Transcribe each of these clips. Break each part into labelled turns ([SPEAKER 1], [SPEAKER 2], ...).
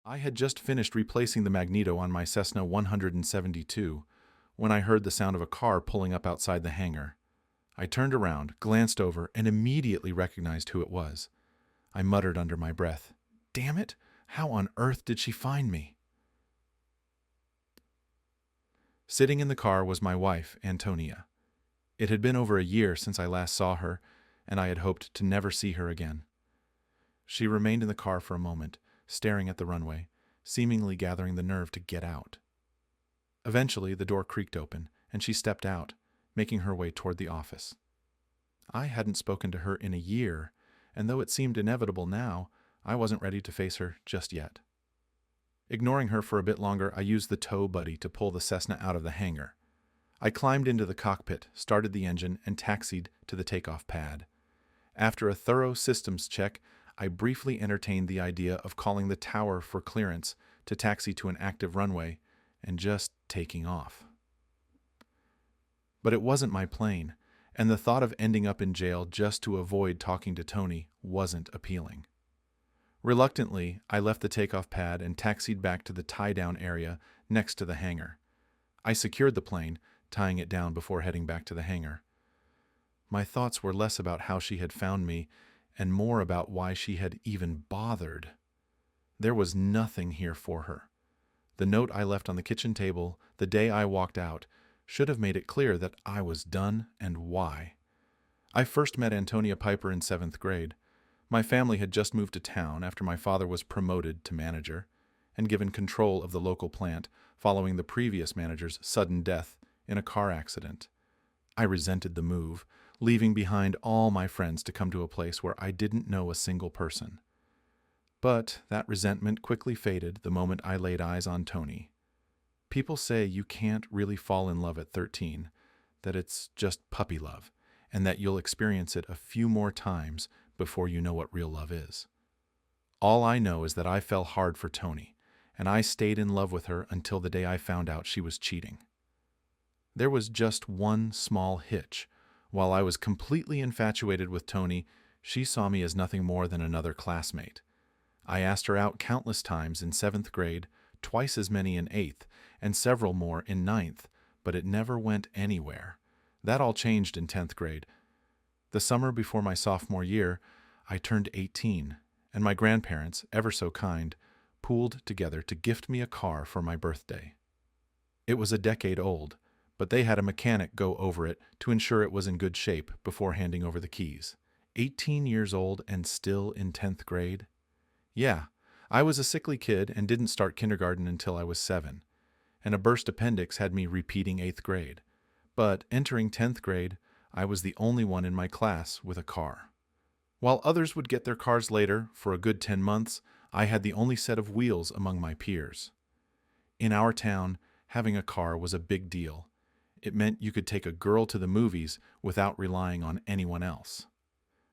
[SPEAKER 1] I had just finished replacing the magneto on my Cessna 172 when I heard the sound of a car pulling up outside the hangar. I turned around, glanced over, and immediately recognized who it was. I muttered under my breath, "Damn it! How on earth did she find me?" Sitting in the car was my wife, Antonia. It had been over a year since I last saw her, and I had hoped to never see her again. She remained in the car for a moment, staring at the runway, seemingly gathering the nerve to get out. Eventually, the door creaked open, and she stepped out, making her way toward the office. I hadn't spoken to her in a year, and though it seemed inevitable now, I wasn't ready to face her just yet. Ignoring her for a bit longer, I used the tow buddy to pull the Cessna out of the hangar. I climbed into the cockpit, started the engine, and taxied to the takeoff pad. After a thorough systems check, I briefly entertained the idea of calling the tower for clearance to taxi to an active runway and just taking off. But it wasn't my plane, and the thought of ending up in jail just to avoid talking to Tony wasn't appealing. Reluctantly, I left the takeoff pad and taxied back to the tie-down area next to the hangar. I secured the plane, tying it down before heading back to the hangar. My thoughts were less about how she had found me and more about why she had even bothered. There was nothing here for her. The note I left on the kitchen table the day I walked out should have made it clear that I was done and why. I first met Antonia Piper in 7th grade. My family had just moved to town after my father was promoted to manager and given control of the local plant following the previous manager's sudden death in a car accident. I resented the move, leaving behind all my friends to come to a place where I didn't know a single person. But that resentment quickly faded the moment I laid eyes on Tony. People say you can't really fall in love at 13, that it's just puppy love, and that you'll experience it a few more times before you know what real love is. All I know is that I fell hard for Tony, and I stayed in love with her until the day I found out she was cheating. There was just one small hitch. While I was completely infatuated with Tony, she saw me as nothing more than another classmate. I asked her out countless times in 7th grade, twice as many in 8th, and several more in 9th, but it never went anywhere. That all changed in 10th grade. The summer before my sophomore year, I turned 18, and my grandparents, ever so kind, pooled together to gift me a car for my birthday. It was a decade old, but they had a mechanic go over it to ensure it was in good shape before handing over the keys. 18 years old and still in 10th grade? Yeah, I was a sickly kid and didn't start kindergarten until I was 7, and a burst appendix had me repeating 8th grade. But entering 10th grade, I was the only one in my class with a car. While others would get their cars later, for a good 10 months, I had the only set of wheels among my peers. In our town, having a car was a big deal. It meant you could take a girl to the movies without relying on anyone else.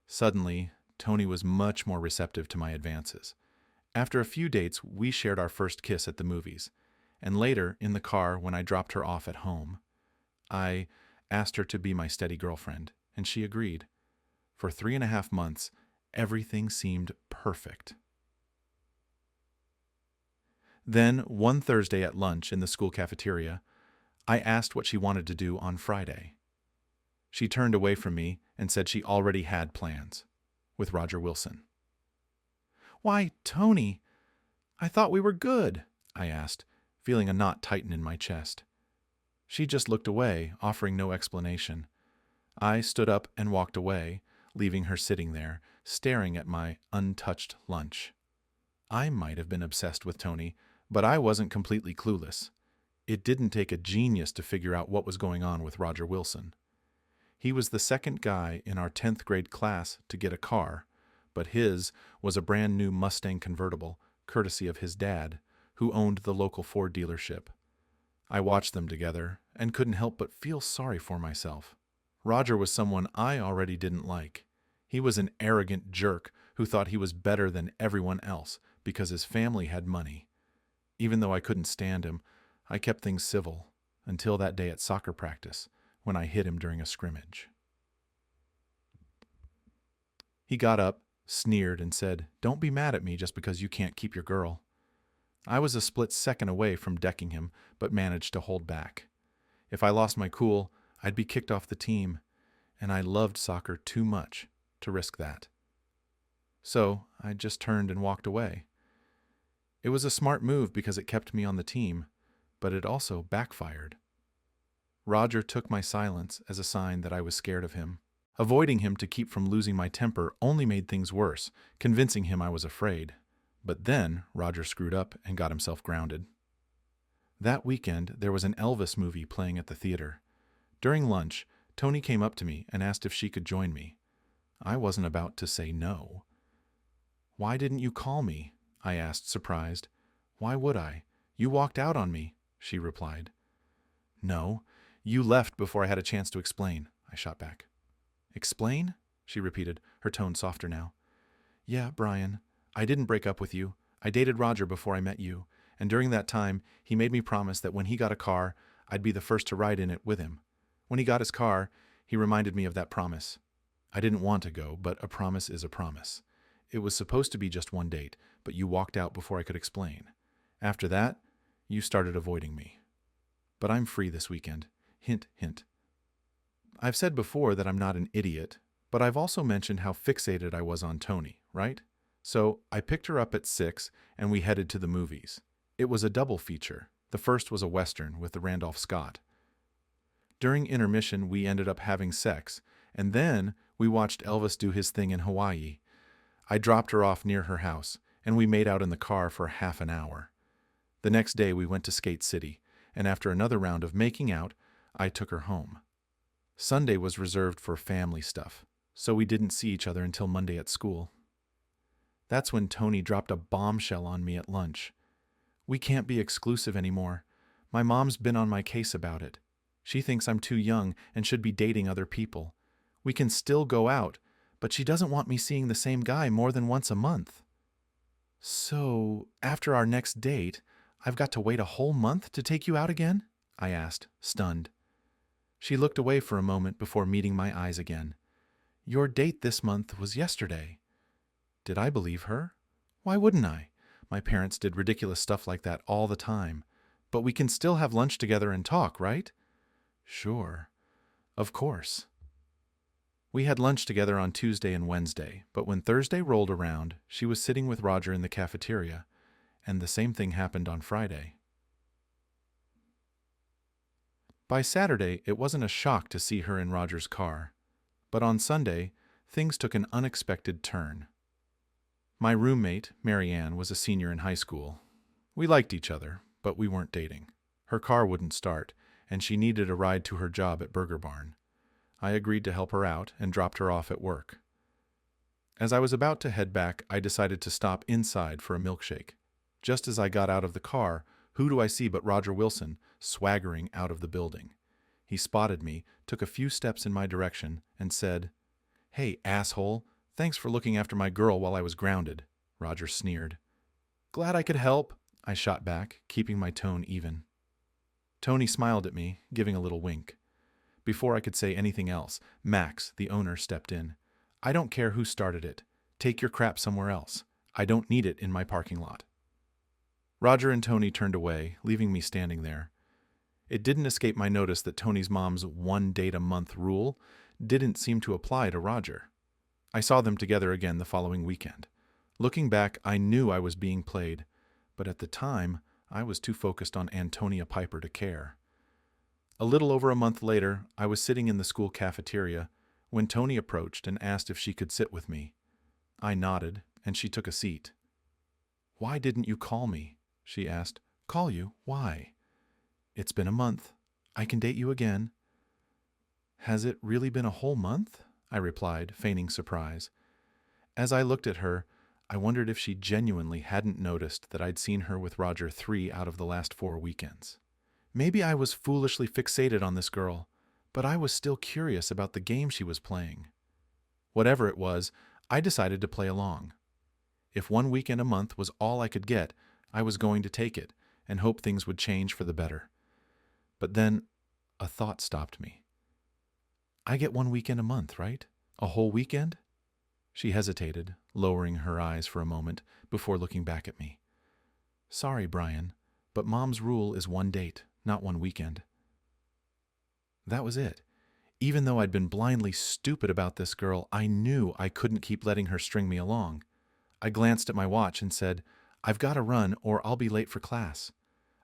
[SPEAKER 1] Suddenly, Tony was much more receptive to my advances. After a few dates, we shared our first kiss at the movies, and later in the car when I dropped her off at home. I asked her to be my steady girlfriend, and she agreed. For 3.5 months, everything seemed perfect. Then, one Thursday at lunch in the school cafeteria, I asked what she wanted to do on Friday. She turned away from me and said she already had plans with Roger Wilson. "Why, Tony, I thought we were good," I asked, feeling a knot tighten in my chest. She just looked away, offering no explanation. I stood up and walked away, leaving her sitting there, staring at my untouched lunch. I might have been obsessed with Tony, but I wasn't completely clueless. It didn't take a genius to figure out what was going on with Roger Wilson. He was the second guy in our 10th grade class to get a car, but his was a brand new Mustang convertible, courtesy of his dad, who owned the local Ford dealership. I watched them together and couldn't help but feel sorry for myself. Roger was someone I already didn't like. He was an arrogant jerk who thought he was better than everyone else because his family had money. Even though I couldn't stand him, I kept things civil until that day at soccer practice when I hit him during a scrimmage. He got up, sneered, and said, "Don't be mad at me just because you can't keep your girl." I was a split second away from decking him, but managed to hold back. If I lost my cool, I'd be kicked off the team, and I loved soccer too much to risk that. So I just turned and walked away. It was a smart move because it kept me on the team, but it also backfired. Roger took my silence as a sign that I was scared of him. Avoiding him to keep from losing my temper only made things worse, convincing him I was afraid. But then Roger screwed up and got himself grounded. That weekend, there was an Elvis movie playing at the theater. During lunch, Tony came up to me and asked if she could join me. I wasn't about to say no. "Why didn't you call me?" I asked, surprised. "Why would I? You walked out on me," she replied. "No, you left before I had a chance to explain," I shot back. "Explain?" she repeated, her tone softer now. "Yeah, Brian, I didn't break up with you. I dated Roger before I met you, and during that time, he made me promise that when he got a car, I'd be the first to ride in it with him. When he got his car, he reminded me of that promise. I didn't want to go, but a promise is a promise. It was supposed to be just one date, but you walked out before I could explain. After that, you started avoiding me. But I'm free this weekend. Hint, hint. I've said before that I'm not an idiot, but I've also mentioned how fixated I was on Tony, right? So I picked her up at 6 and we headed to the movies. It was a double feature. The first was a Western with the Randolph Scott. During intermission, we ended up having sex, and then we watched Elvis do his thing in Hawaii. I dropped her off near her house, and we made out in the car for half an hour. The next day, we went to Skate City, and after another round of making out, I took her home. Sunday was reserved for family stuff, so we didn't see each other until Monday at school. That's when Tony dropped a bombshell on me at lunch. "We can't be exclusive anymore. My mom's been on my case about it. She thinks I'm too young and should be dating other people. We can still go out, but she doesn't want me seeing the same guy more than once a month." "So, after our next date, I've got to wait a whole month to take you out again?" I asked, stunned. She looked away for a moment before meeting my eyes again. "Your date this month was yesterday." Did I believe her? Why wouldn't I? My parents did ridiculous stuff like that all the time. But we can still have lunch together and talk, right? Sure. Of course. We had lunch together on Tuesday and Wednesday, but when Thursday rolled around, she was sitting with Roger in the cafeteria, and the same thing happened on Friday. By Saturday, it wasn't a shock to see her in Roger's car, but on Sunday, things took an unexpected turn. My roommate, Mary Ann, was a senior in high school. We liked each other, but we weren't dating. Her car wouldn't start, and she needed a ride to her job at Burger Barn. I agreed to help her out and dropped her off at work. As I was about to head back, I decided to stop inside for a milkshake. Just as I got out of the car, who do I see but Roger Wilson, swaggering out of the building. He spotted me, took a few steps in my direction, and said, "Hey, asshole, thanks for looking after my girl while I was grounded," Roger sneered. "Glad I could help," I shot back, keeping my tone even. Tony smiled at me, giving a little wink. Before I could say anything else, Max, the owner, stepped in. "I don't care who started it. Take your crap somewhere else. I don't need it in my parking lot." Roger and Tony turned away, leaving me standing there. It didn't escape my notice that Tony's mom's one-date-a-month rule didn't seem to apply to Roger. I saw them together again the following weekend. Looking back, I knew I was being played, but at the time, I was too focused on Antonia Piper to care. A little over a month later, I was sitting in the school cafeteria when Tony approached and asked if she could sit with me. I nodded, and she took a seat. "Why didn't you call me?" she asked. "Call you? Why?" "It's been a month. I can date you again." "Has it really been a whole month?" I replied, feigning surprise. As I looked at her, I wondered if she genuinely hadn't noticed that I'd seen her with Roger 3 out of the last 4 weekends. Maybe I was foolishly fixated on this girl, but I was still curious about the game she was playing. Whatever it was, I decided to play along. If 1 weekend a month was all I could get, I was going to take it and hope things would change for the better. But then a thought stopped me. I get 1 weekend a month, right? A whole weekend? She hesitated, lowering her eyes for a moment before looking back at me. Sorry, Brian, but Mom's rule is one date, not one weekend. That was it. Even though I'd been blindly stupid about this girl, I knew I couldn't keep letting her string me along. I glanced at my watch and said, I've got to run or I'll be late for class.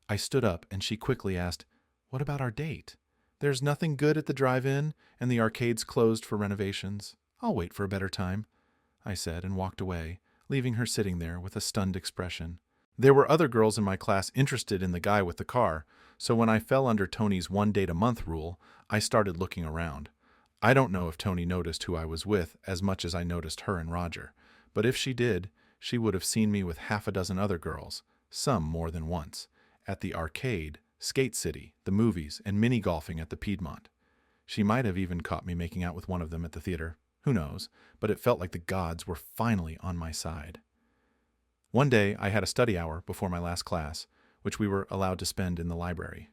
[SPEAKER 1] I stood up and she quickly asked, What about our date? There's nothing good at the drive-in and the arcade's closed for renovations. I'll wait for a better time, I said and walked away, leaving her sitting there with a stunned expression. There were other girls in my class interested in the guy with the car, so when I fell under Tony's one date a month rule, I started looking around. I don't know if Tony noticed who I was with as much as I noticed her and Roger, but if she did, she would have seen me with half a dozen other girls, some more than once, at the arcade, Skate City, the movies, and mini-golfing at the Piedmont. She might have even caught me making out with one of them at the theater. Who knows? But it felt like the gods were finally on my side. One day, I had a study hour before my last class, which we were allowed to spend in the library.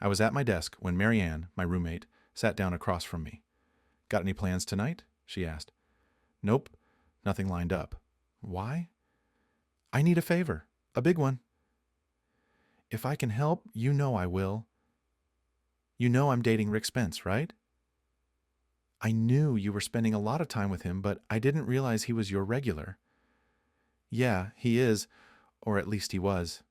[SPEAKER 1] I was at my desk when Marianne, my roommate, sat down across from me. Got any plans tonight? She asked. Nope, nothing lined up. Why? I need a favor, a big one. If I can help, you know I will. You know I'm dating Rick Spence, right? I knew you were spending a lot of time with him, but I didn't realize he was your regular. Yeah, he is, or at least he was.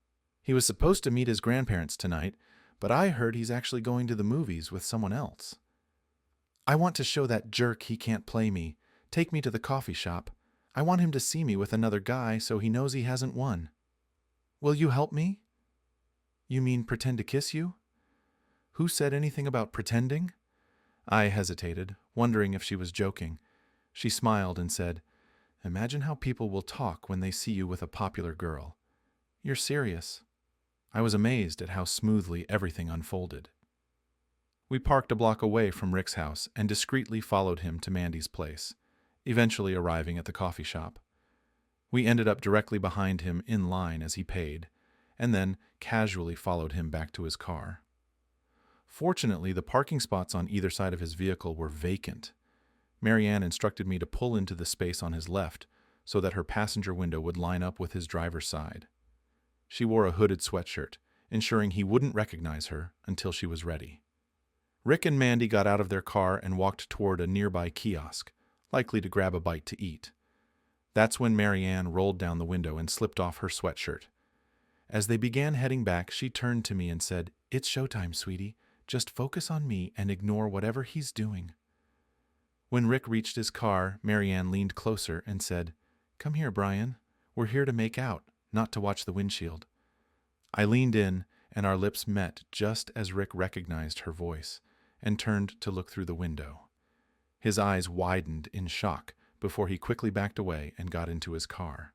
[SPEAKER 1] He was supposed to meet his grandparents tonight, but I heard he's actually going to the movies with someone else. I want to show that jerk he can't play me. Take me to the coffee shop. I want him to see me with another guy so he knows he hasn't won. Will you help me? You mean pretend to kiss you? Who said anything about pretending? I hesitated, wondering if she was joking. She smiled and said, Imagine how people will talk when they see you with a popular girl. You're serious. I was amazed at how smoothly everything unfolded. We parked a block away from Rick's house and discreetly followed him to Mandy's place, eventually arriving at the coffee shop. We ended up directly behind him in line as he paid, and then casually followed him back to his car. Fortunately, the parking spots on either side of his vehicle were vacant. Marianne instructed me to pull into the space on his left so that her passenger window would line up with his driver's side. She wore a hooded sweatshirt, ensuring he wouldn't recognize her until she was ready. Rick and Mandy got out of their car and walked toward a nearby kiosk, likely to grab a bite to eat. That's when Marianne rolled down the window and slipped off her sweatshirt. As they began heading back, she turned to me and said, It's showtime, sweetie. Just focus on me and ignore whatever he's doing. When Rick reached his car, Marianne leaned closer and said, Come here, Brian. We're here to make out, not to watch the windshield. I leaned in, and our lips met just as Rick recognized her voice and turned to look through the window. His eyes widened in shock before he quickly backed away and got into his car.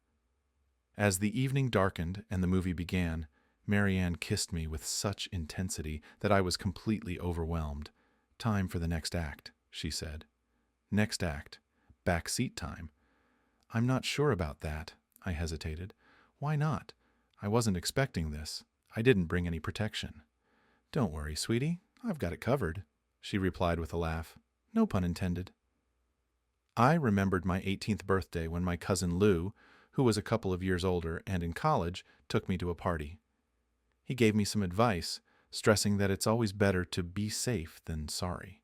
[SPEAKER 1] As the evening darkened and the movie began, Marianne kissed me with such intensity that I was completely overwhelmed. Time for the next act, she said. Next act. Back seat time. I'm not sure about that, I hesitated. Why not? I wasn't expecting this. I didn't bring any protection. Don't worry, sweetie. I've got it covered, she replied with a laugh. No pun intended. I remembered my 18th birthday when my cousin Lou, who was a couple of years older and in college, took me to a party. He gave me some advice, stressing that it's always better to be safe than sorry.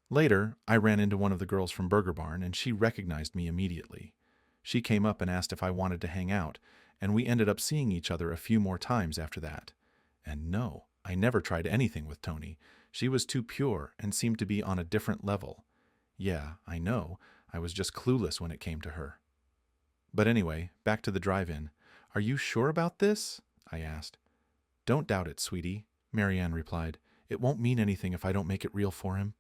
[SPEAKER 1] Later, I ran into one of the girls from Burger Barn, and she recognized me immediately. She came up and asked if I wanted to hang out, and we ended up seeing each other a few more times after that. And no, I never tried anything with Tony. She was too pure and seemed to be on a different level. Yeah, I know, I was just clueless when it came to her. But anyway, back to the drive-in. Are you sure about this? I asked. Don't doubt it, sweetie, Marianne replied. It won't mean anything if I don't make it real for him.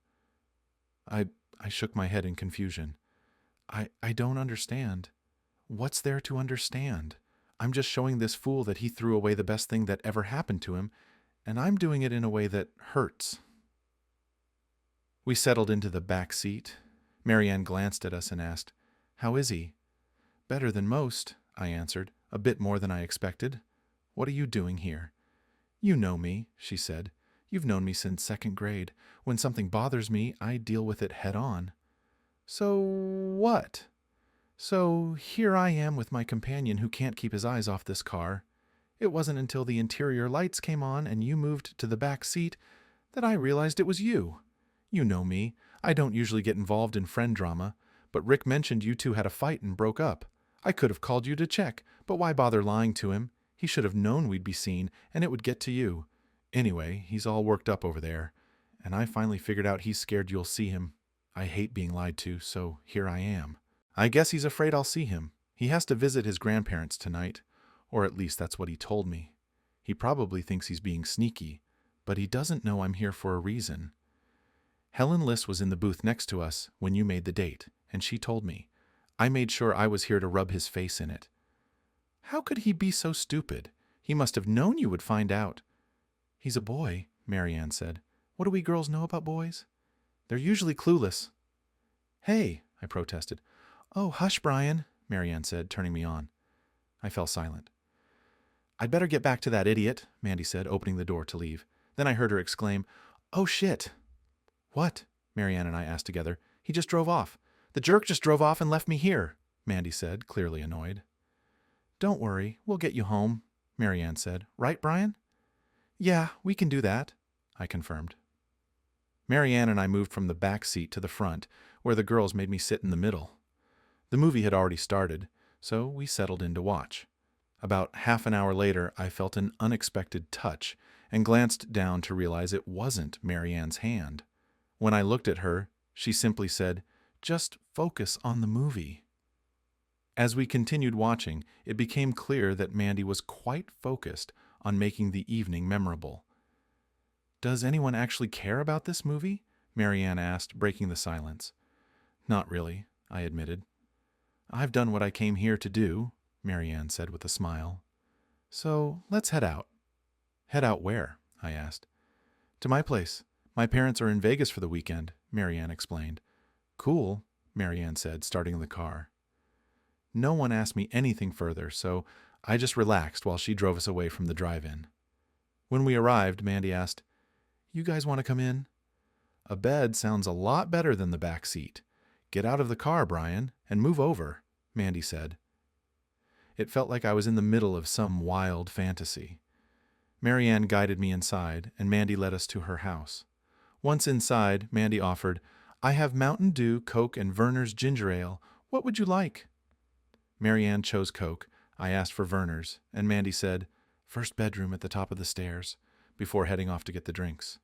[SPEAKER 1] I shook my head in confusion. I don't understand. What's there to understand? I'm just showing this fool that he threw away the best thing that ever happened to him, and I'm doing it in a way that hurts. We settled into the back seat. Marianne glanced at us and asked, How is he? Better than most, I answered, a bit more than I expected. What are you doing here? You know me, she said. You've known me since second grade. When something bothers me, I deal with it head on. So what? So here I am with my companion who can't keep his eyes off this car. It wasn't until the interior lights came on and you moved to the back seat that I realized it was you. You know me. I don't usually get involved in friend drama, but Rick mentioned you two had a fight and broke up. I could have called you to check, but why bother lying to him? He should have known we'd be seen, and it would get to you. Anyway, he's all worked up over there, and I finally figured out he's scared you'll see him. I hate being lied to, so here I am. I guess he's afraid I'll see him. He has to visit his grandparents tonight, or at least that's what he told me. He probably thinks he's being sneaky, but he doesn't know I'm here for a reason. Helen Liss was in the booth next to us when you made the date, and she told me. I made sure I was here to rub his face in it. How could he be so stupid? He must have known you would find out. He's a boy, Marianne said. What do we girls know about boys? They're usually clueless. Hey, I protested. Oh, hush, Brian, Marianne said, turning me on. I fell silent. I'd better get back to that idiot, Mandy said, opening the door to leave. Then I heard her exclaim, Oh, shit. What? Marianne and I asked together. He just drove off. The jerk just drove off and left me here, Mandy said, clearly annoyed. Don't worry, we'll get you home, Marianne said. Right, Brian? Yeah, we can do that, I confirmed. Marianne and I moved from the back seat to the front, where the girls made me sit in the middle. The movie had already started, so we settled in to watch. About half an hour later, I felt an unexpected touch and glanced down to realize it wasn't Marianne's hand. When I looked at her, she simply said, Just focus on the movie. As we continued watching, it became clear that Mandy was quite focused on making the evening memorable. Does anyone actually care about this movie? Marianne asked, breaking the silence. Not really, I admitted. I've done what I came here to do, Marianne said with a smile. So let's head out. Head out where? I asked. To my place. My parents are in Vegas for the weekend, Marianne explained. Cool, Marianne said, starting the car. No one asked me anything further, so I just relaxed while she drove us away from the drive-in. When we arrived, Mandy asked, You guys want to come in? A bed sounds a lot better than the back seat. Get out of the car, Brian, and move over, Mandy said. It felt like I was in the middle of some wild fantasy. Marianne guided me inside, and Mandy led us to her house. Once inside, Mandy offered, I have Mountain Dew, Coke, and Werner's ginger ale. What would you like? Marianne chose Coke. I asked for Werner's, and Mandy said, First bedroom at the top of the stairs, before heading off to get the drinks.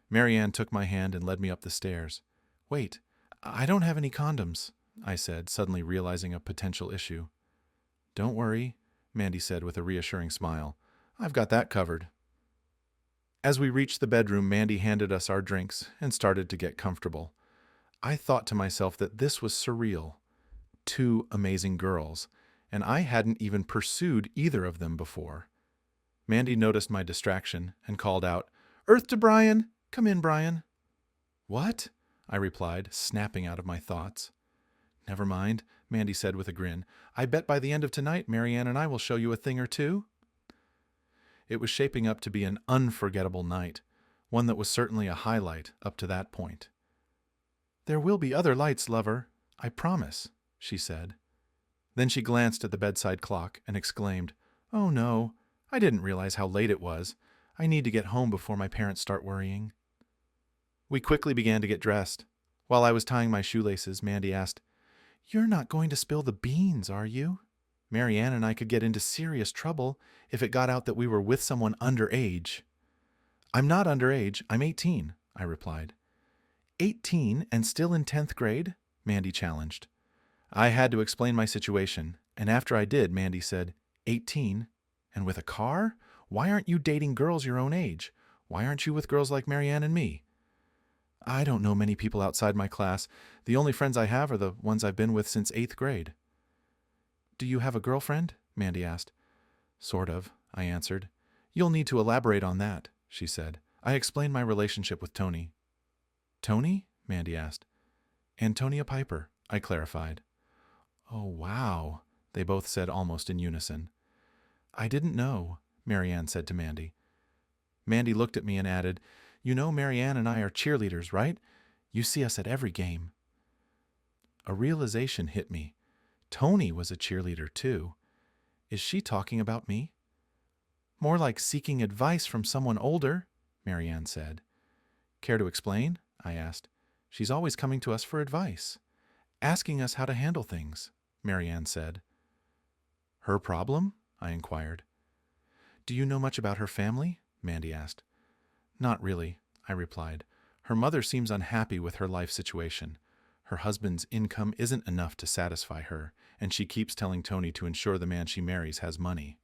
[SPEAKER 1] Marianne took my hand and led me up the stairs. Wait, I don't have any condoms, I said, suddenly realizing a potential issue. Don't worry, Mandy said with a reassuring smile. I've got that covered. As we reached the bedroom, Mandy handed us our drinks and started to get comfortable. I thought to myself that this was surreal. 2 amazing girls, and I hadn't even pursued either of them before. Mandy noticed my distraction and called out, Earth to Brian! Come in, Brian. What? I replied, snapping out of my thoughts. Never mind, Mandy said with a grin. I bet by the end of tonight, Marianne and I will show you a thing or two. It was shaping up to be an unforgettable night, one that was certainly a highlight up to that point. There will be other lights, lover, I promise, she said. Then she glanced at the bedside clock and exclaimed, Oh no, I didn't realize how late it was. I need to get home before my parents start worrying. We quickly began to get dressed. While I was tying my shoelaces, Mandy asked, You're not going to spill the beans, are you? Marianne and I could get into serious trouble if it got out that we were with someone underage. I'm not underage, I'm 18, I replied. 18 and still in 10th grade? Mandy challenged. I had to explain my situation, and after I did, Mandy said, 18? And with a car? Why aren't you dating girls your own age? Why aren't you with girls like Marianne and me? I don't know many people outside my class. The only friends I have are the ones I've been with since 8th grade. Do you have a girlfriend? Mandy asked. Sort of, I answered. You'll need to elaborate on that, she said. I explained my relationship with Tony. Tony? Mandy asked. Antonia Piper, I clarified. Oh, wow, they both said almost in unison. I didn't know, Marianne said to Mandy. Mandy looked at me and added, You know Marianne and I are cheerleaders, right? You see us at every game. A realization hit me. Tony was a cheerleader, too. Is she talking about me? More like seeking advice from someone older, Marianne said. Care to explain? I asked. She's always coming to us for advice. Asking us how to handle things, Marianne said. Her problem? I inquired. Do you know much about her family? Mandy asked. Not really, I replied. Her mother seems unhappy with her life situation. Her husband's income isn't enough to satisfy her, and she keeps telling Tony to ensure the man she marries has money.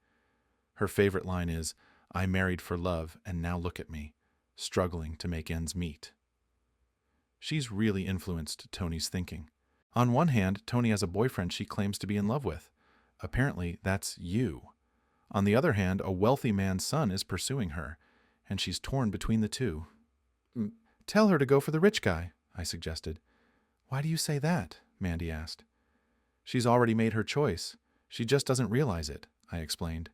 [SPEAKER 1] Her favorite line is, I married for love, and now look at me, struggling to make ends meet. She's really influenced Tony's thinking. On one hand, Tony has a boyfriend she claims to be in love with. Apparently, that's you. On the other hand, a wealthy man's son is pursuing her, and she's torn between the two. Tell her to go for the rich guy, I suggested. Why do you say that? Mandy asked. She's already made her choice. She just doesn't realize it, I explained.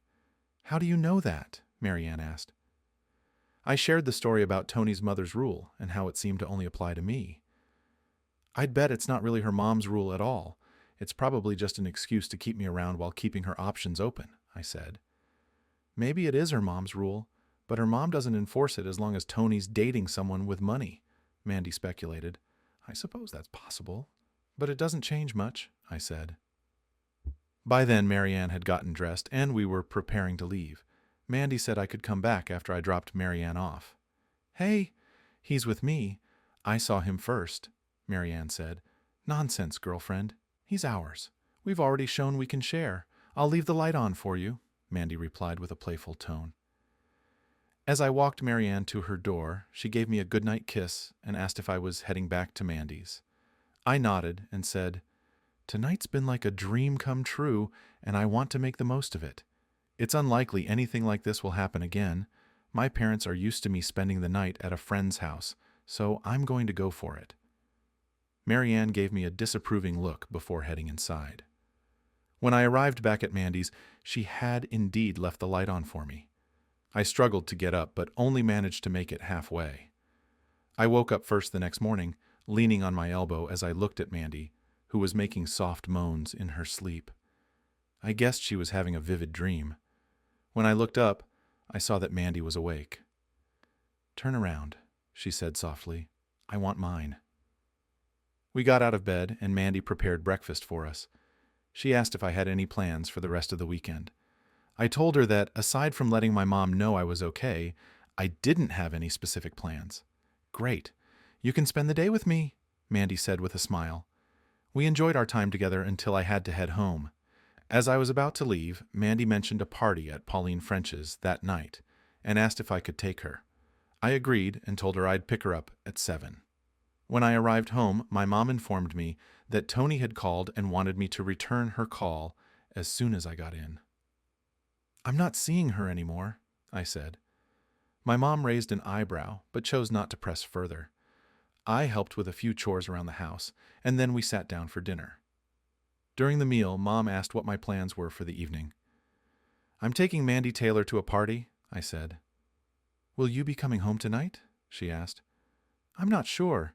[SPEAKER 1] How do you know that? Marianne asked. I shared the story about Tony's mother's rule and how it seemed to only apply to me. I'd bet it's not really her mom's rule at all. It's probably just an excuse to keep me around while keeping her options open, I said. Maybe it is her mom's rule, but her mom doesn't enforce it as long as Tony's dating someone with money, Mandy speculated. I suppose that's possible, but it doesn't change much, I said. By then, Marianne had gotten dressed, and we were preparing to leave. Mandy said I could come back after I dropped Marianne off. Hey, he's with me. I saw him first, Marianne said. Nonsense, girlfriend. He's ours. We've already shown we can share. I'll leave the light on for you, Mandy replied with a playful tone. As I walked Marianne to her door, she gave me a goodnight kiss and asked if I was heading back to Mandy's. I nodded and said, Tonight's been like a dream come true, and I want to make the most of it. It's unlikely anything like this will happen again. My parents are used to me spending the night at a friend's house, so I'm going to go for it. Marianne gave me a disapproving look before heading inside. When I arrived back at Mandy's, she had indeed left the light on for me. I struggled to get up, but only managed to make it halfway. I woke up first the next morning, leaning on my elbow as I looked at Mandy, who was making soft moans in her sleep. I guessed she was having a vivid dream. When I looked up, I saw that Mandy was awake. Turn around, she said softly. I want mine. We got out of bed, and Mandy prepared breakfast for us. She asked if I had any plans for the rest of the weekend. I told her that, aside from letting my mom know I was okay, I didn't have any specific plans. Great. You can spend the day with me, Mandy said with a smile. We enjoyed our time together until I had to head home. As I was about to leave, Mandy mentioned a party at Pauline French's that night and asked if I could take her. I agreed and told her I'd pick her up at 7. When I arrived home, my mom informed me that Tony had called and wanted me to return her call as soon as I got in. I'm not seeing her anymore, I said. My mom raised an eyebrow, but chose not to press further. I helped with a few chores around the house, and then we sat down for dinner. During the meal, Mom asked what my plans were for the evening. I'm taking Mandy Taylor to a party, I said. Will you be coming home tonight? She asked. I'm not sure.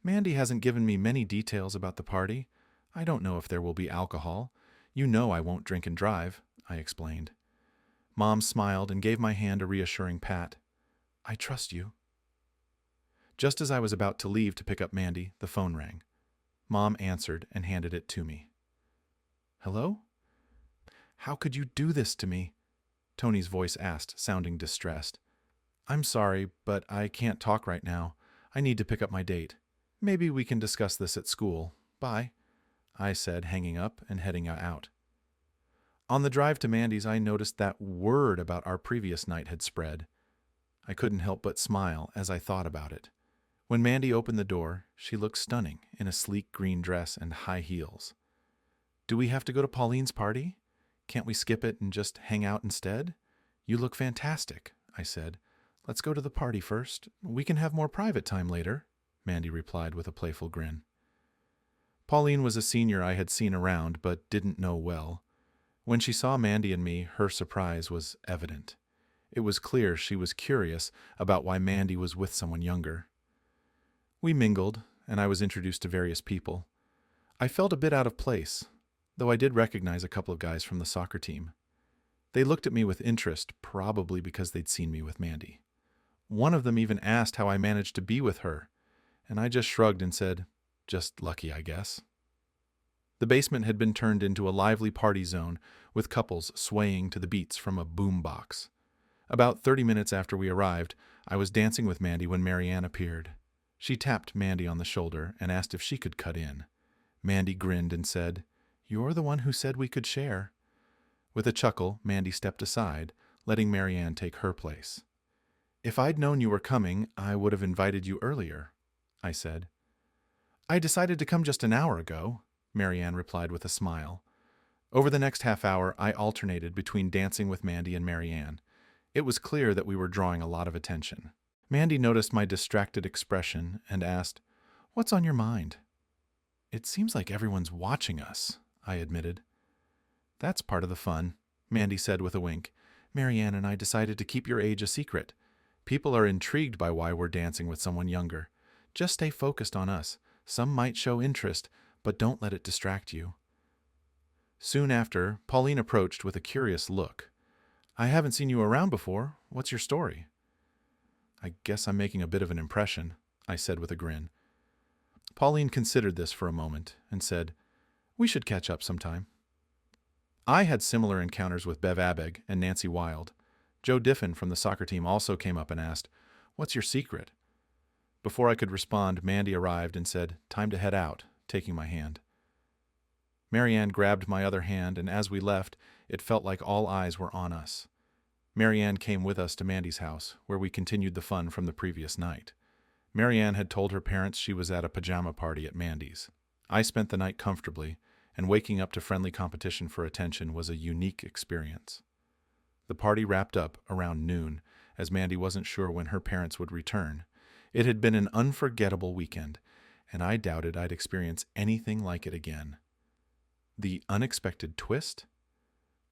[SPEAKER 1] Mandy hasn't given me many details about the party. I don't know if there will be alcohol. You know I won't drink and drive, I explained. Mom smiled and gave my hand a reassuring pat. I trust you. Just as I was about to leave to pick up Mandy, the phone rang. Mom answered and handed it to me. Hello? How could you do this to me? Tony's voice asked, sounding distressed. I'm sorry, but I can't talk right now. I need to pick up my date. Maybe we can discuss this at school. Bye, I said, hanging up and heading out. On the drive to Mandy's, I noticed that word about our previous night had spread. I couldn't help but smile as I thought about it. When Mandy opened the door, she looked stunning in a sleek green dress and high heels. Do we have to go to Pauline's party? Can't we skip it and just hang out instead? You look fantastic, I said. Let's go to the party first. We can have more private time later, Mandy replied with a playful grin. Pauline was a senior I had seen around but didn't know well. When she saw Mandy and me, her surprise was evident. It was clear she was curious about why Mandy was with someone younger. We mingled, and I was introduced to various people. I felt a bit out of place, though I did recognize a couple of guys from the soccer team. They looked at me with interest, probably because they'd seen me with Mandy. One of them even asked how I managed to be with her, and I just shrugged and said, "Just lucky, I guess." The basement had been turned into a lively party zone, with couples swaying to the beats from a boom box. About 30 minutes after we arrived, I was dancing with Mandy when Marianne appeared. She tapped Mandy on the shoulder and asked if she could cut in. Mandy grinned and said, "You're the one who said we could share." With a chuckle, Mandy stepped aside, letting Marianne take her place. "If I'd known you were coming, I would have invited you earlier," I said. "I decided to come just an hour ago," Marianne replied with a smile. Over the next half hour, I alternated between dancing with Mandy and Marianne. It was clear that we were drawing a lot of attention. Mandy noticed my distracted expression and asked, "What's on your mind?" "It seems like everyone's watching us," I admitted. "That's part of the fun," Mandy said with a wink. "Marianne and I decided to keep your age a secret. People are intrigued by why we're dancing with someone younger. Just stay focused on us. Some might show interest, but don't let it distract you." Soon after, Pauline approached with a curious look. "I haven't seen you around before. What's your story?" "I guess I'm making a bit of an impression," I said with a grin. Pauline considered this for a moment and said, "We should catch up sometime." I had similar encounters with Bev Abeg and Nancy Wild. Joe Diffin from the soccer team also came up and asked, "What's your secret?" Before I could respond, Mandy arrived and said, "Time to head out," taking my hand. Marianne grabbed my other hand, and as we left, it felt like all eyes were on us. Marianne came with us to Mandy's house, where we continued the fun from the previous night. Marianne had told her parents she was at a pajama party at Mandy's. I spent the night comfortably, and waking up to friendly competition for attention was a unique experience. The party wrapped up around noon, as Mandy wasn't sure when her parents would return. It had been an unforgettable weekend, and I doubted I'd experience anything like it again. The unexpected twist?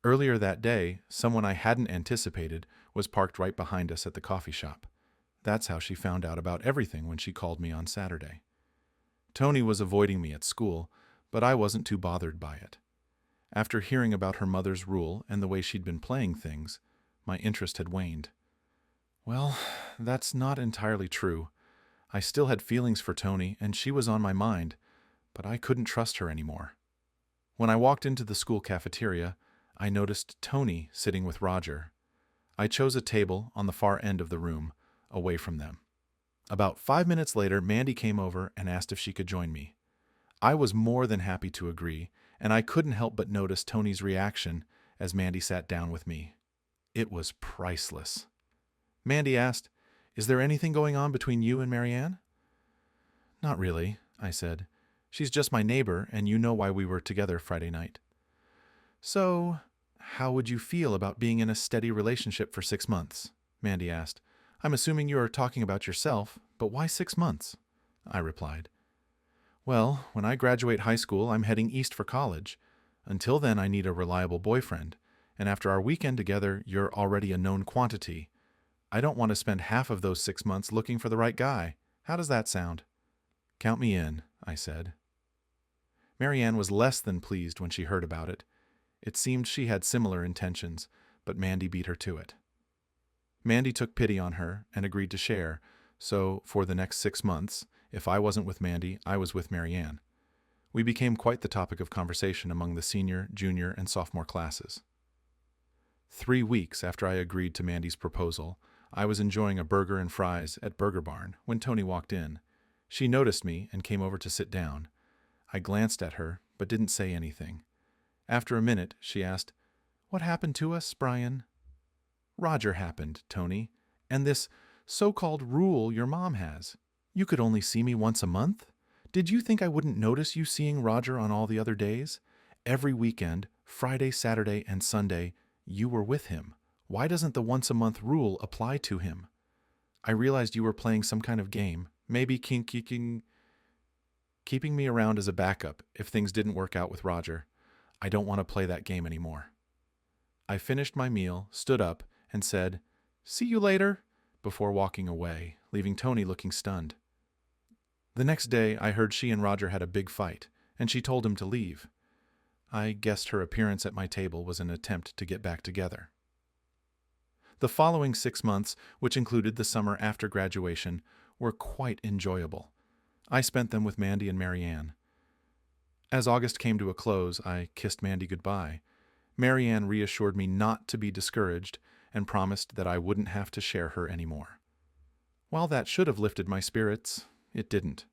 [SPEAKER 1] Earlier that day, someone I hadn't anticipated was parked right behind us at the coffee shop. That's how she found out about everything when she called me on Saturday. Tony was avoiding me at school, but I wasn't too bothered by it. After hearing about her mother's rule and the way she'd been playing things, my interest had waned. Well, that's not entirely true. I still had feelings for Tony, and she was on my mind, but I couldn't trust her anymore. When I walked into the school cafeteria, I noticed Tony sitting with Roger. I chose a table on the far end of the room, away from them. About 5 minutes later, Mandy came over and asked if she could join me. I was more than happy to agree, and I couldn't help but notice Tony's reaction as Mandy sat down with me. It was priceless. Mandy asked, "Is there anything going on between you and Marianne?" "Not really," I said. "She's just my neighbor, and you know why we were together Friday night." "So, how would you feel about being in a steady relationship for 6 months?" Mandy asked. "I'm assuming you are talking about yourself, but why 6 months?" I replied. "Well, when I graduate high school, I'm heading east for college. Until then, I need a reliable boyfriend, and after our weekend together, you're already a known quantity. I don't want to spend half of those 6 months looking for the right guy. How does that sound?" "Count me in," I said. Marianne was less than pleased when she heard about it. It seemed she had similar intentions, but Mandy beat her to it. Mandy took pity on her and agreed to share, so for the next 6 months, if I wasn't with Mandy, I was with Marianne. We became quite the topic of conversation among the senior, junior, and sophomore classes. 3 weeks after I agreed to Mandy's proposal, I was enjoying a burger and fries at Burger Barn when Tony walked in. She noticed me and came over to sit down. I glanced at her, but didn't say anything. After a minute, she asked, "What happened to us, Brian?" "Roger happened, Tony, and this so-called rule your mom has. You could only see me once a month? Did you think I wouldn't notice you seeing Roger on all the other days? Every weekend, Friday, Saturday, and Sunday, you were with him. Why doesn't the once-a-month rule apply to him? I realized you were playing some kind of game, maybe keeping me around as a backup if things didn't work out with Roger. I don't want to play that game anymore." I finished my meal, stood up, and said, "See you later," before walking away, leaving Tony looking stunned. The next day, I heard she and Roger had a big fight, and she told him to leave. I guessed her appearance at my table was an attempt to get back together. The following 6 months, which included the summer after graduation, were quite enjoyable. I spent them with Mandy and Marianne. As August came to a close, I kissed Mandy goodbye. Marianne reassured me not to be discouraged and promised that I wouldn't have to share her anymore. While that should have lifted my spirits, it didn't.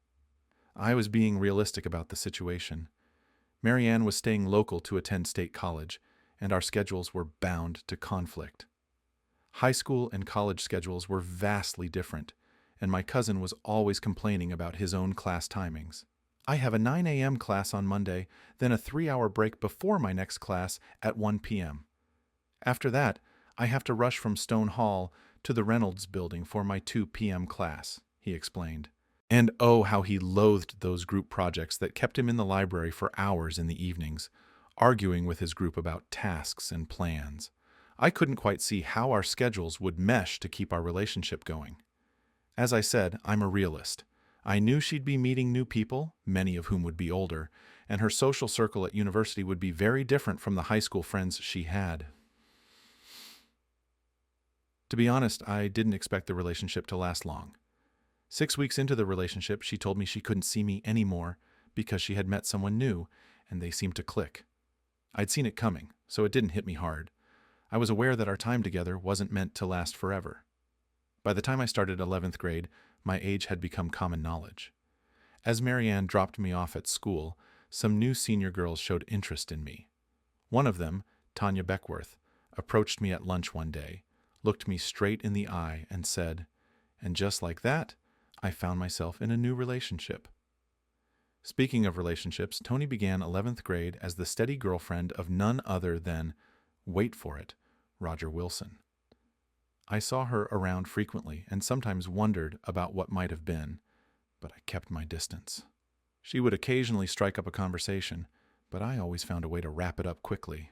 [SPEAKER 1] I was being realistic about the situation. Marianne was staying local to attend state college, and our schedules were bound to conflict. High school and college schedules were vastly different, and my cousin was always complaining about his own class timings. I have a 9 a.m. class on Monday, then a 3-hour break before my next class at 1 p.m. After that, I have to rush from Stone Hall to the Reynolds Building for my 2 p.m. class, he explained. And oh, how he loathed those group projects that kept him in the library for hours in the evenings, arguing with his group about tasks and plans. I couldn't quite see how our schedules would mesh to keep our relationship going. As I said, I'm a realist. I knew she'd be meeting new people, many of whom would be older, and her social circle at university would be very different from the high school friends she had. To be honest, I didn't expect the relationship to last long. 6 weeks into the relationship, she told me she couldn't see me anymore because she had met someone new, and they seemed to click. I'd seen it coming, so it didn't hit me hard. I was aware that our time together wasn't meant to last forever. By the time I started 11th grade, my age had become common knowledge. As Marianne dropped me off at school, some new senior girls showed interest in me. One of them, Tanya Beckworth, approached me at lunch one day, looked me straight in the eye, and said, and just like that, I found myself in a new relationship. Speaking of relationships, Tony began 11th grade as the steady girlfriend of none other than, wait for it, Roger Wilson. I saw her around frequently and sometimes wondered about what might have been, but I kept my distance. She would occasionally strike up a conversation, but I always found a way to wrap it up quickly.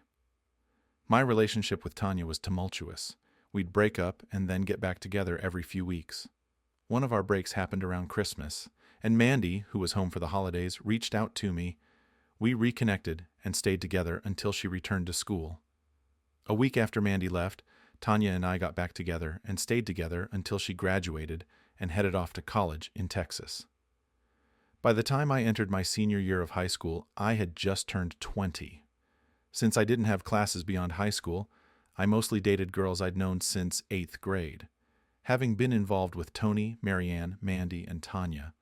[SPEAKER 1] My relationship with Tanya was tumultuous. We'd break up and then get back together every few weeks. One of our breaks happened around Christmas, and Mandy, who was home for the holidays, reached out to me. We reconnected and stayed together until she returned to school. A week after Mandy left, Tanya and I got back together and stayed together until she graduated and headed off to college in Texas. By the time I entered my senior year of high school, I had just turned 20. Since I didn't have classes beyond high school, I mostly dated girls I'd known since 8th grade. Having been involved with Tony, Marianne, Mandy, and Tanya,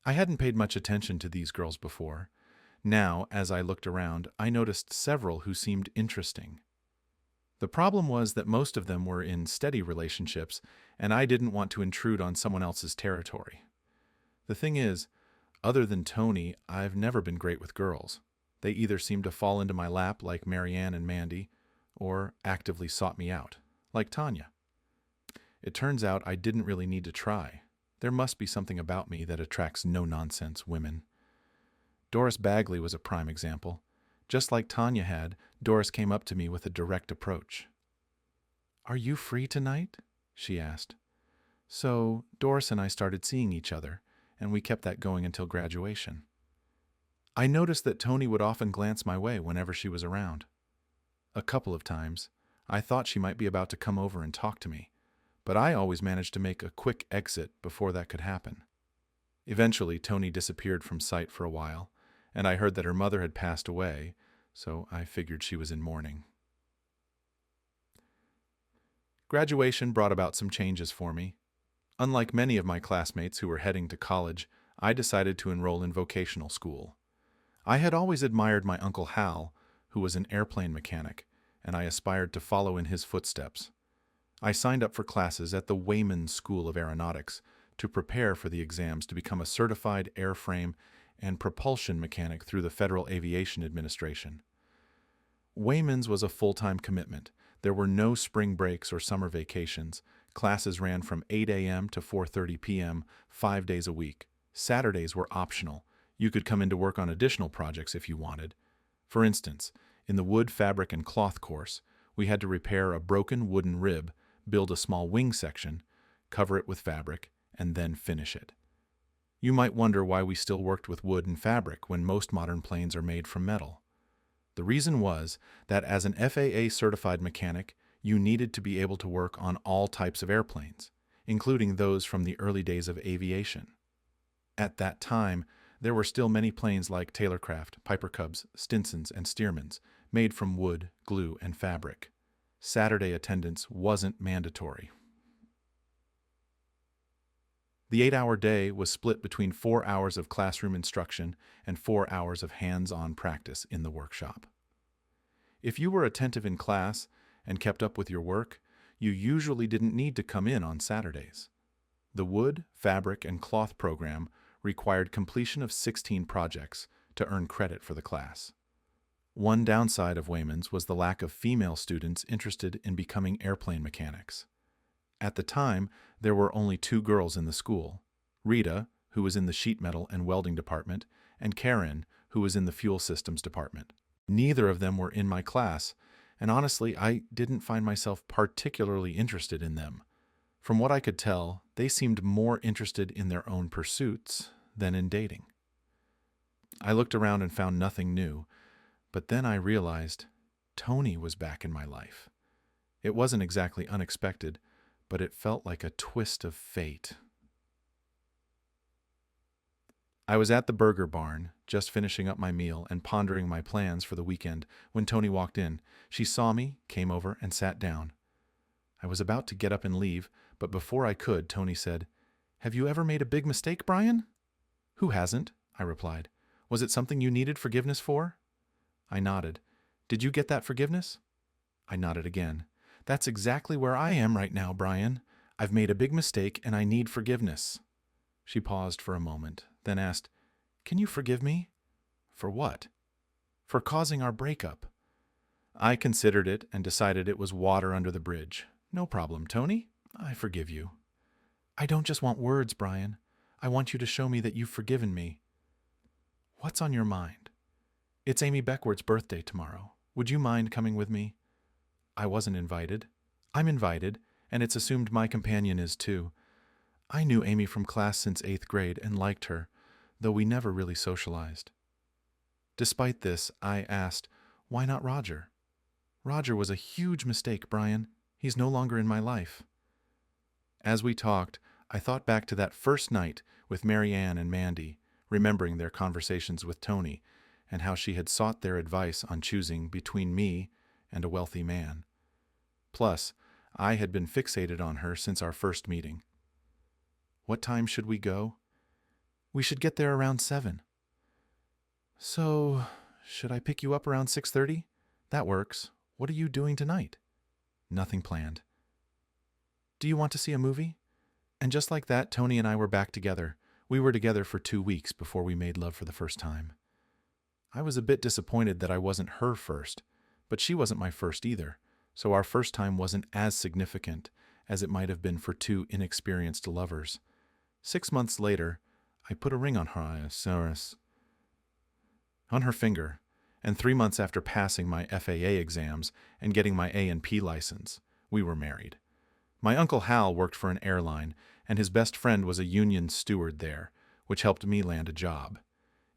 [SPEAKER 1] I hadn't paid much attention to these girls before. Now, as I looked around, I noticed several who seemed interesting. The problem was that most of them were in steady relationships, and I didn't want to intrude on someone else's territory. The thing is, other than Tony, I've never been great with girls. They either seemed to fall into my lap like Marianne and Mandy, or actively sought me out, like Tanya. It turns out I didn't really need to try. There must be something about me that attracts no-nonsense women. Doris Bagley was a prime example. Just like Tanya had, Doris came up to me with a direct approach. "Are you free tonight?" she asked. So Doris and I started seeing each other, and we kept that going until graduation. I noticed that Tony would often glance my way whenever she was around. A couple of times, I thought she might be about to come over and talk to me, but I always managed to make a quick exit before that could happen. Eventually, Tony disappeared from sight for a while, and I heard that her mother had passed away, so I figured she was in mourning. Graduation brought about some changes for me. Unlike many of my classmates who were heading to college, I decided to enroll in vocational school. I had always admired my Uncle Hal, who was an airplane mechanic, and I aspired to follow in his footsteps. I signed up for classes at the Wayman School of Aeronautics to prepare for the exams to become a certified airframe and propulsion mechanic through the Federal Aviation Administration. Wayman's was a full-time commitment. There were no spring breaks or summer vacations. Classes ran from 8 a.m. to 4:30 p.m. 5 days a week. Saturdays were optional. You could come into work on additional projects if you wanted. For instance, in the wood, fabric, and cloth course, we had to repair a broken wooden rib, build a small wing section, cover it with fabric, and then finish it. You might wonder why we still worked with wood and fabric when most modern planes are made from metal. The reason was that as an FAA-certified mechanic, you needed to be able to work on all types of airplanes, including those from the early days of aviation. At that time, there were still many planes like Taylorcraft, Piper Cubs, Stinsons, and Stearmans, made from wood, glue, and fabric. Saturday attendance wasn't mandatory. The 8-hour day was split between 4 hours of classroom instruction and 4 hours of hands-on practice in the workshop. If you were attentive in class and kept up with your work, you usually didn't need to come in on Saturdays. The wood, fabric, and cloth program required completion of 16 projects to earn credit for the class. One downside of Wayman's was the lack of female students interested in becoming airplane mechanics. At the time, there were only 2 girls in the school, Rita, who was in the sheet metal and welding department, and Karen, who was in the fuel systems department. Neither of them were in my class, and honestly, I didn't find myself particularly interested in them. From what I could tell, they seemed more interested in their own pursuits than in dating. I looked around and found nothing new, but then I realized Tony was back in my life. It wasn't exactly unexpected, but it felt like a twist of fate. I was at the Burger Barn, just finishing up my meal and pondering my plans for the weekend when Tony walked in. She saw me, came over, and sat down. I was about to get up and leave, but before I could, Tony said, "Have you ever made a big mistake, Brian?" "Who hasn't?" I replied. "Was it something you needed forgiveness for?" I nodded. "Did you get that forgiveness?" I nodded again. "That's exactly where I am right now, Brian. I've made a big mistake and I need forgiveness." She paused for a moment, then asked, "Can you forgive me?" "For what?" "For causing our breakup." I considered it and decided it was water under the bridge. "No problem, Tony. I forgive you." "I don't just want words, Brian. I want you to show me that you've forgiven me." "What's on your mind?" "It's Amy Beckworth's birthday tomorrow. Would you mind coming with me?" I wasn't invited. I'm invited, and it's assumed my companion is too. I knew Amy from class since 8th grade and liked her, though we never really socialized. Despite this, I asked, "Why not Roger?" "Roger was a huge mistake, Brian. He's no longer in my life." As we talked, I thought back to that first night with Mary Ann and Mandy, remembering their conversations with Tony and how she had sought their advice on choosing between me and a wealthy man. Plus, I had been fixated on her since our first meeting. "What time should we go?" "We should get there around 7. "So, should I pick you up around 6:30? That works. What are you doing tonight?" "Nothing planned." "Do you want to see a movie?" And just like that, Tony and I were back together. We were together for 2 weeks before we made love for the first time. I was a bit disappointed that I wasn't her first, but she wasn't my first either, so our first time wasn't as significant as it might have been for 2 inexperienced lovers. 6 months later, I put a ring on her finger, and 3 months after passing my FAA exams and getting my A&P license, we were married. My Uncle Hal worked for an airline, and his best friend was a union steward there, which helped me land a job.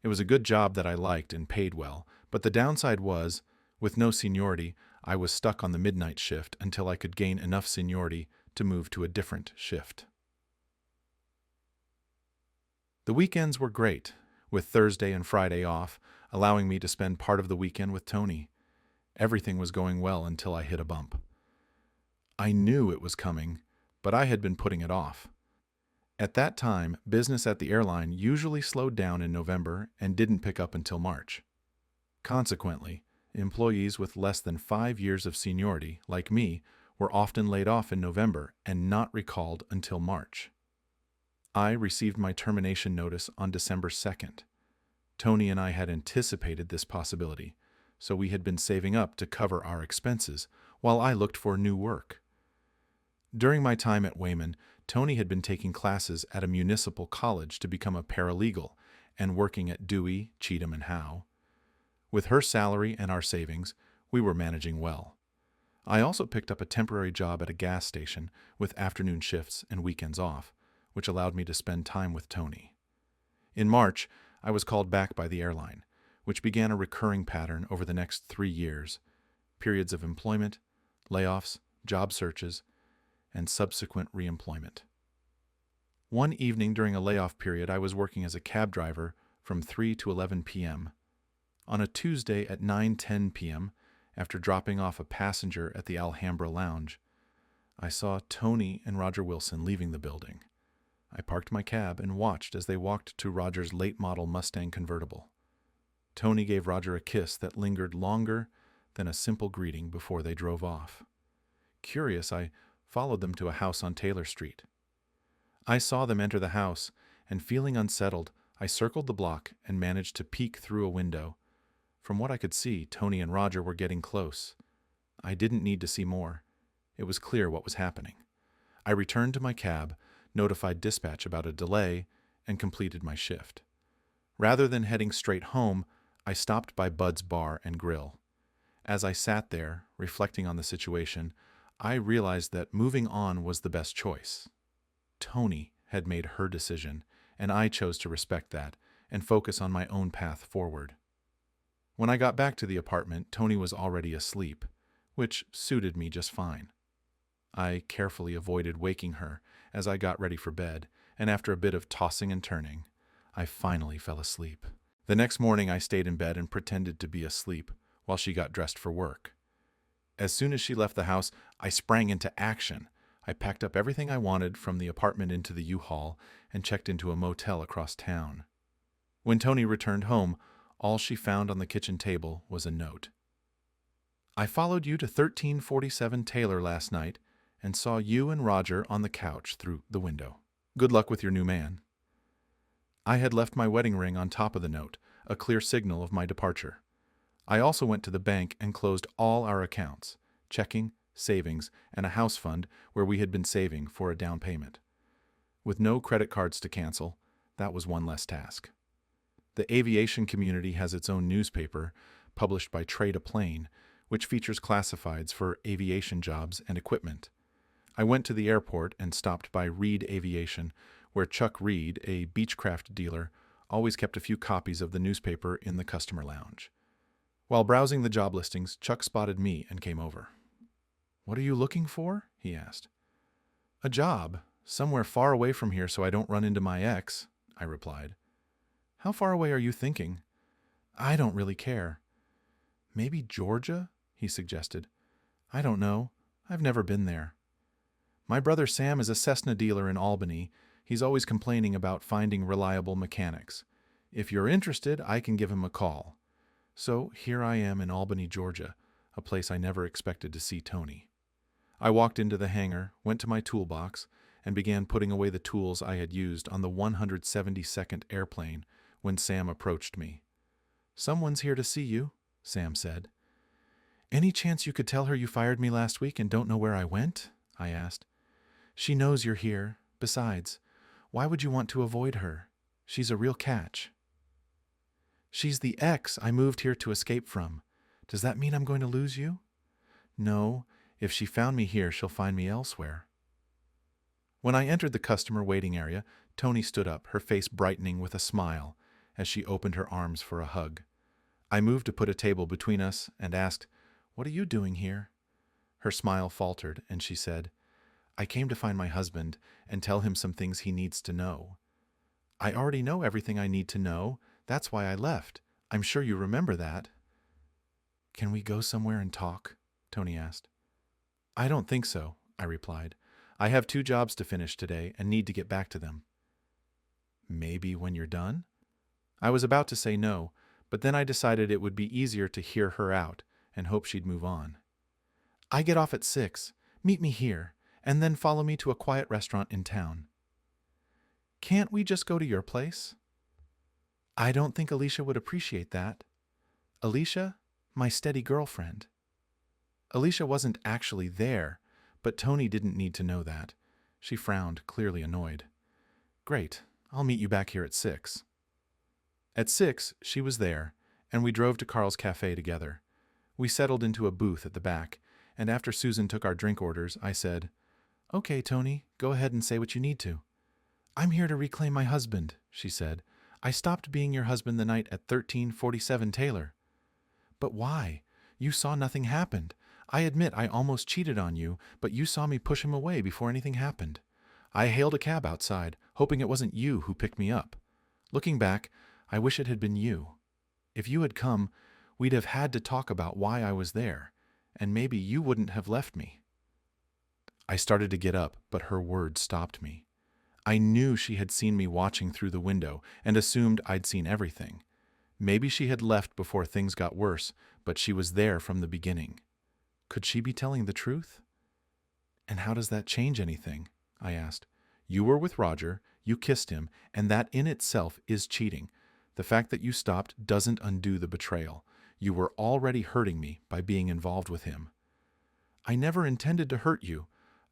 [SPEAKER 1] It was a good job that I liked and paid well, but the downside was, with no seniority, I was stuck on the midnight shift until I could gain enough seniority to move to a different shift. The weekends were great, with Thursday and Friday off, allowing me to spend part of the weekend with Tony. Everything was going well until I hit a bump. I knew it was coming, but I had been putting it off. At that time, business at the airline usually slowed down in November and didn't pick up until March. Consequently, employees with less than 5 years of seniority, like me, were often laid off in November and not recalled until March. I received my termination notice on December 2nd. Tony and I had anticipated this possibility, so we had been saving up to cover our expenses while I looked for new work. During my time at Wayman, Tony had been taking classes at a municipal college to become a paralegal and working at Dewey, Cheatham, and Howe. With her salary and our savings, we were managing well. I also picked up a temporary job at a gas station with afternoon shifts and weekends off, which allowed me to spend time with Tony. In March, I was called back by the airline. which began a recurring pattern over the next 3 years: periods of employment, layoffs, job searches, and subsequent reemployment. One evening during a layoff period, I was working as a cab driver from 3 to 11 p.m. On a Tuesday at 9:10 p.m., after dropping off a passenger at the Alhambra Lounge, I saw Tony and Roger Wilson leaving the building. I parked my cab and watched as they walked to Roger's late-model Mustang convertible. Tony gave Roger a kiss that lingered longer than a simple greeting before they drove off. Curious, I followed them to a house on Taylor Street. I saw them enter the house, and feeling unsettled, I circled the block and managed to peek through a window. From what I could see, Tony and Roger were getting close. I didn't need to see more. It was clear what was happening. I returned to my cab, notified dispatch about a delay, and completed my shift. Rather than heading straight home, I stopped by Bud's Bar and Grill. As I sat there, reflecting on the situation, I realized that moving on was the best choice. Tony had made her decision, and I chose to respect that and focus on my own path forward. When I got back to the apartment, Tony was already asleep, which suited me just fine. I carefully avoided waking her as I got ready for bed, and after a bit of tossing and turning, I finally fell asleep. The next morning, I stayed in bed and pretended to be asleep while she got dressed for work. As soon as she left the house, I sprang into action. I packed up everything I wanted from the apartment into the U-Haul and checked into a motel across town. When Tony returned home, all she found on the kitchen table was a note. I followed you to 1347 Taylor last night and saw you and Roger on the couch through the window. Good luck with your new man. I had left my wedding ring on top of the note, a clear signal of my departure. I also went to the bank and closed all our accounts, checking, savings, and a house fund where we had been saving for a down payment. With no credit cards to cancel, that was one less task. The aviation community has its own newspaper, published by Trade a Plane, which features classifieds for aviation jobs and equipment. I went to the airport and stopped by Reed Aviation, where Chuck Reed, a Beechcraft dealer, always kept a few copies of the newspaper in the customer lounge. While browsing the job listings, Chuck spotted me and came over. "What are you looking for?" he asked. "A job, somewhere far away from here so I don't run into my ex," I replied. "How far away are you thinking?" "I don't really care." "Maybe Georgia?" he suggested. "I don't know. I've never been there." "My brother Sam is a Cessna dealer in Albany. He's always complaining about finding reliable mechanics. If you're interested, I can give him a call." So here I am in Albany, Georgia, a place I never expected to see Tony. I walked into the hangar, went to my toolbox, and began putting away the tools I had used on the 172nd airplane when Sam approached me. "Someone's here to see you," Sam said. "Any chance you could tell her you fired me last week and don't know where I went?" I asked. "She knows you're here. Besides, why would you want to avoid her? She's a real catch." "She's the ex I moved here to escape from. Does that mean I'm going to lose you?" "No, if she found me here, she'll find me elsewhere." When I entered the customer waiting area, Tony stood up, her face brightening with a smile as she opened her arms for a hug. I moved to put a table between us and asked, "What are you doing here?" Her smile faltered, and she said, "I came to find my husband and tell him some things he needs to know." "I already know everything I need to know. That's why I left. I'm sure you remember that." "Can we go somewhere and talk?" Tony asked. "I don't think so," I replied. "I have 2 jobs to finish today and need to get back to them." "Maybe when you're done?" I was about to say no, but then I decided it would be easier to hear her out and hope she'd move on. "I get off at 6. Meet me here, and then follow me to a quiet restaurant in town." "Can't we just go to your place?" "I don't think Alicia would appreciate that." "Alicia? My steady girlfriend." Alicia wasn't actually there, but Tony didn't need to know that. She frowned, clearly annoyed. "Great, I'll meet you back here at 6. At 6, she was there, and we drove to Carl's Cafe together. We settled into a booth at the back, and after Susan took our drink orders, I said, "Okay, Tony, go ahead and say what you need to." "I'm here to reclaim my husband," she said. I stopped being your husband the night at 1347 Taylor. But why? You saw nothing happened. I admit I almost cheated on you, but you saw me push him away before anything happened. I hailed a cab outside, hoping it wasn't you who picked me up. Looking back, I wish it had been you. If you had come, we'd have had to talk about why I was there, and maybe you wouldn't have left me. I started to get up, but her words stopped me. I knew she had seen me watching through the window and assumed I'd seen everything. Maybe she had left before things got worse, but she was there from the beginning. Could she be telling the truth? And how does that change anything? I asked. You were with Roger, you kissed him, and that in itself is cheating. The fact that you stopped doesn't undo the betrayal. You were already hurting me by being involved with him. I never intended to hurt you.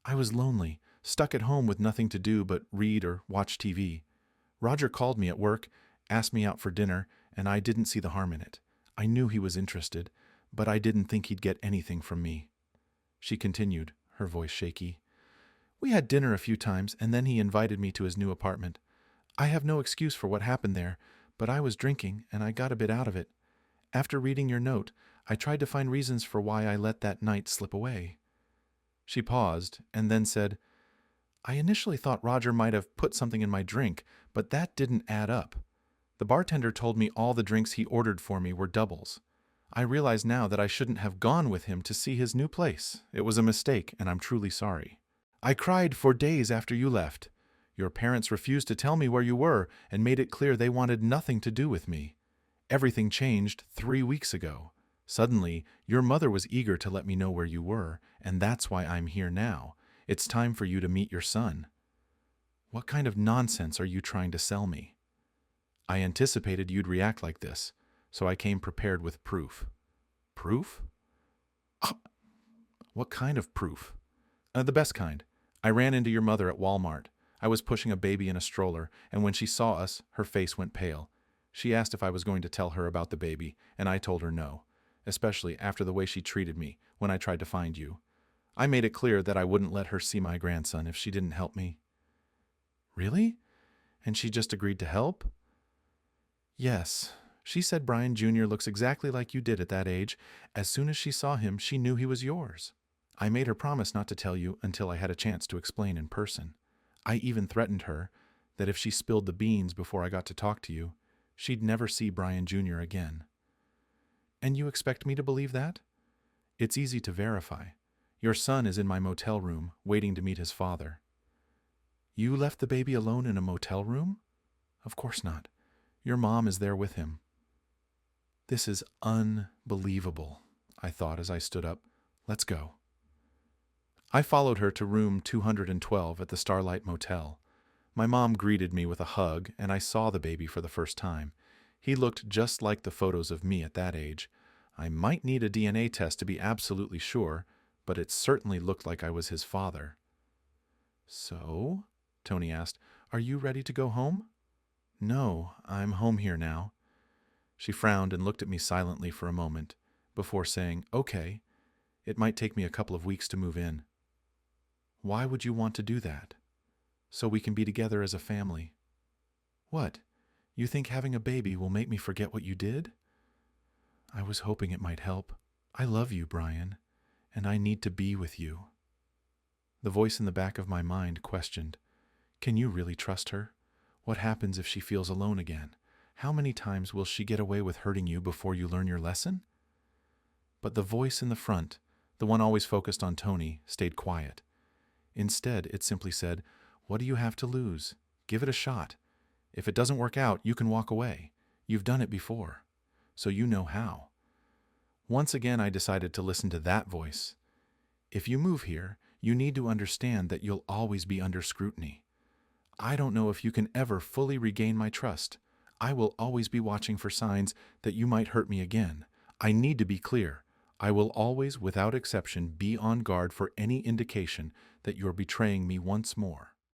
[SPEAKER 1] I was lonely, stuck at home with nothing to do but read or watch TV. Roger called me at work, asked me out for dinner, and I didn't see the harm in it. I knew he was interested, but I didn't think he'd get anything from me. She continued, her voice shaky. We had dinner a few times, and then he invited me to his new apartment. I have no excuse for what happened there, but I was drinking, and I got a bit out of it. After reading your note, I tried to find reasons for why I let that night slip away. She paused, and then said, I initially thought Roger might have put something in my drink, but that didn't add up. The bartender told me all the drinks he ordered for me were doubles. I realize now that I shouldn't have gone with him to see his new place. It was a mistake, and I'm truly sorry. I cried for days after you left. Your parents refused to tell me where you were and made it clear they wanted nothing to do with me. Everything changed 3 weeks ago. Suddenly, your mother was eager to let me know where you were, and that's why I'm here now. It's time for you to meet your son. What kind of nonsense are you trying to sell me? I anticipated you'd react like this, so I came prepared with proof. Proof? What kind of proof? The best kind. I ran into your mother at Walmart. I was pushing a baby in a stroller, and when she saw us, her face went pale. She asked if I was going to tell her about the baby, and I told her no, especially after the way she treated me when I tried to find you. I made it clear that I wouldn't let her see my grandson if she didn't help me. Really? And she just agreed to help? Yes. She said Brian Jr. looks exactly like you did at that age. As soon as she saw him, she knew he was yours. I made her promise not to tell you until I had a chance to explain in person. I even threatened her that if she spilled the beans before I got to talk to you, she'd never see Brian Jr. again. And you expect me to believe that? It's easy to verify. Your son is in my motel room, waiting to meet his father. You left the baby alone in a motel room? Of course not. Your mom is there with him. This is unbelievable, I thought as I stood up. Let's go. I followed her to room 212 at the Starlight Motel. My mom greeted me with a hug, and I saw the baby for the first time. He looked just like the photos of me at that age. I might need a DNA test to be absolutely sure, but it certainly looked like I was his father. So, Tony asked, are you ready to go home? No, I'm home here now. She frowned and looked at me silently for a moment, before saying, okay, it might take me a couple of weeks to move in. Why would you want to do that? So we can be together as a family. What? You think having a baby will make me forget what you did? I was hoping it might help. I love you, Brian, and I need to be with you. The voice in the back of my mind questioned, can you really trust her? What happens if she feels alone again? How many times will she get away with hurting you before you learn your lesson? But the voice in the front, the one always focused on Tony, stayed quiet. Instead, it simply said, what do you have to lose? Give it a shot. If it doesn't work out, you can walk away. You've done it before, so you know how. Once again, I decided to listen to that voice. If you move here, you need to understand that you'll always be under scrutiny. I don't know if you can ever fully regain my trust. I will always be watching for signs that you might hurt me again. I need to be clear. I will always, without exception, be on guard for any indication that you're betraying me once more.